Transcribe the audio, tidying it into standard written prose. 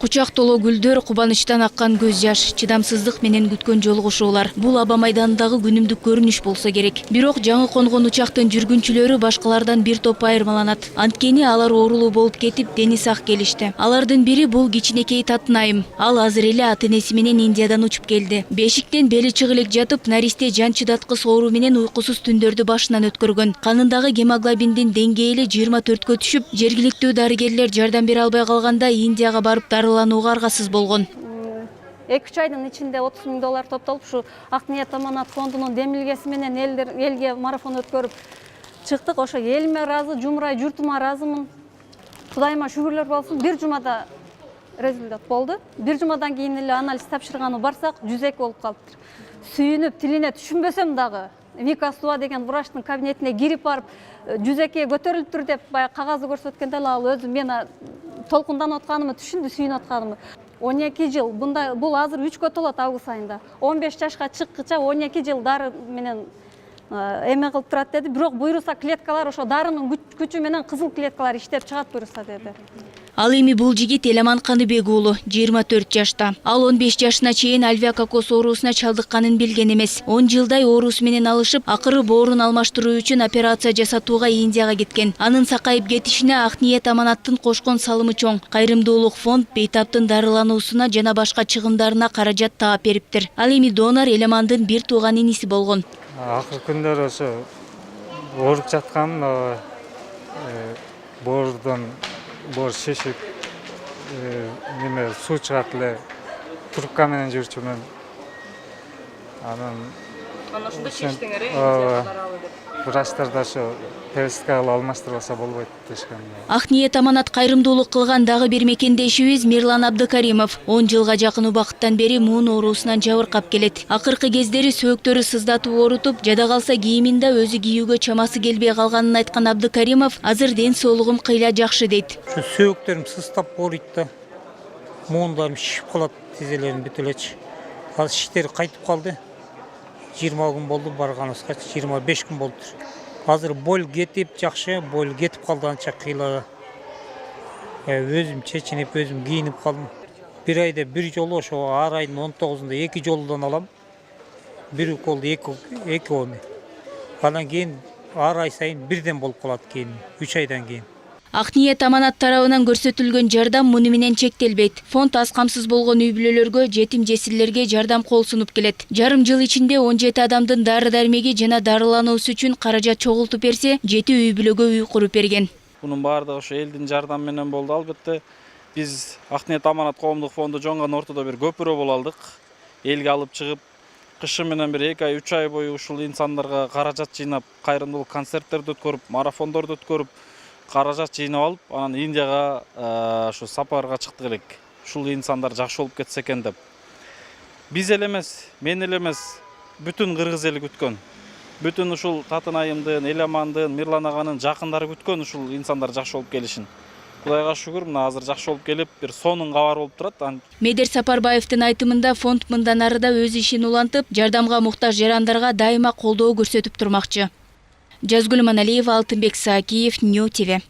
Кучак толо гүлдөр, кубанычтан аккан көз жаш, чыдамсыздык менен күткөн жолугушуулар. Бул аба майданындагы күнүмдүк көрүнүш болсо керек. Бирок жаңы конгон учактын жүргүнчүлөрү башкалардан бир топ айырмаланат. Анткени алар оорулуу болуп кетип, дени сак келишти. Алардын бири бул кичинекей Татынайым. Ал азыр эле ата-энеси менен Индиядан учуп келди. Бешиктен бели чыгы элек жатып, наристе жан чыдаткыс оору менен уйкусуз түндөрдү башынан өткөргөн. Канындагы гемоглобиндин деңгээли 24-кө түшүп, жергиликтүү дарыгерлер жардам бере албай калганда Индияга барып дарыланууга аргасыз болгон. 2-3 айдын ичинде $30,000 топтолуп, ушу Ак ниет аманат фондунун демилгеси менен элге марафон өткөрүп чыктык. Ошо элиме ыраазы, жумурай журтума ыраазымын. Кудайыма шүгүрлөр болсун. Бир жумада результат болду. Бир жумадан кийин эле анализ тапшырганы барсак, 102 болуп калыптыр. Сүйүнүп, тилине түшүнбөсөм дагы Вика Суа деген врачтын кабинетине кирип барып, 102 көтөрүлүптүр деп баягы кагазды көрсөткөндө ал өзү мен толкунданып атканымды түшүндү, сүйүнүп атканымды. 12 жыл, бул азыр 3кө толот август айында. 15 жашка чыккыча 12 жыл дары менен эме кылып турат деди. Бирок буйруса клеткалар ошо дарынын күчү менен кызыл клеткалар иштеп чыгат буйруса деди. Ал эми бул жигит Эламан Каныбек уулу, 24 жашта. Ал 15 жашына чейин альвеококоз оорусуна чалдыкканын билген эмес. 10 жылдай оорусу менен алышып, акыры боорун алмаштыруу үчүн операция жасатууга Индияга кеткен. Анын сакайып кетишине Ак ниет аманаттын кошкон салымы чоң. Кайрымдуулук фонд бейтаптын дарылануусуна жана башка чыгымдарына каражат таап бериптир. Ал эми донор Эламандын бир тууган иниси болгон. Акыркы күндөр ошо ооруп жаткан боор шишип неме суу чыгат эле трубка менен жүрчүмүн. Анан ошондо чечтиңер Индияга баралы деп. Врачтар да ошо перистикалы алмаштырбаса болбойт дешкен. Ак ниет аманат кайрымдуулук кылган дагы бир мекендешибиз Мирлан Абдыкаримов 10 жылга жакын убакыттан бери муун оорусунан жабыркап келет. Акыркы кездери сөөктөрү сыздатып оорутуп, жада калса кийимин да өзү кийүүгө чамасы келбей калганын айткан Абдыкаримов азыр ден соолугум кыйла жакшы дейт. Şu сөөктерим сыздап ооруйт да. Муундарым шишип калат, тизелерим бүт элечи. Ал шиштери кайтып калды. 20 күн болду барганыбызга, 25 күн болду. Азыр бол кетип жакшы, бол кетип калды анча кыйла. Өзүм чечинип, өзүм кийинип калдым. Bir ayda bir жолу ошо ар айдын 19-унда 2 жолудан алам. Bir уколду 2 оны. Андан кийин ар ай сайын бирден болуп калат кийин, 3 айдан кийин. Ак ниет аманат тарабынан көрсөтүлгөн жардам муну менен чектелбейт. Фонд аз камсыз болгон үй бүлөлөргө, жетим жесирлерге жардам кол сунуп келет. Жарым жыл ичинде 17 адамдын дары-дармеги жана дарылануусу үчүн каражат чогултуп берсе, 7 үй бүлөгө үй куруп берген. Bunun баардыгы ошо элдин жардамы менен болду. Албетте биз Ак ниет аманат коомдук фонду жоңгон ортодо бир көпүрө боло алдык. Элге алып чыгып, кышы менен бир 2 ай, 3 ай бою ушул инсандарга каражат жыйнап, кайрымдуулук концерттерди өткөрүп, марафондорду өткөрүп, каражат жыйнап алып, анан Индияга ушу сапарга чыктык элек. Ушул инсандар жакшы болуп кетсе экен деп. Биз эле эмес, мен эле эмес, бүтүн кыргыз эли күткөн. Бүтүн ушул Татынайымдын, Эламандын, Мирлан аганын жакындары күткөн ушул инсандар жакшы болуп келишин. Кудайга шүгүр, мына азыр жакшы болуп келип, бир сонун кабар болуп турат. Медер Сапарбаевдин айтымында фонд мындан ары да өз ишин улантып, жардамга муктаж жарандарга дайыма колдоо көрсөтүп турмакчы. Жазгүл Маналиева, Алтынбек Саакиев, Нью ТВ.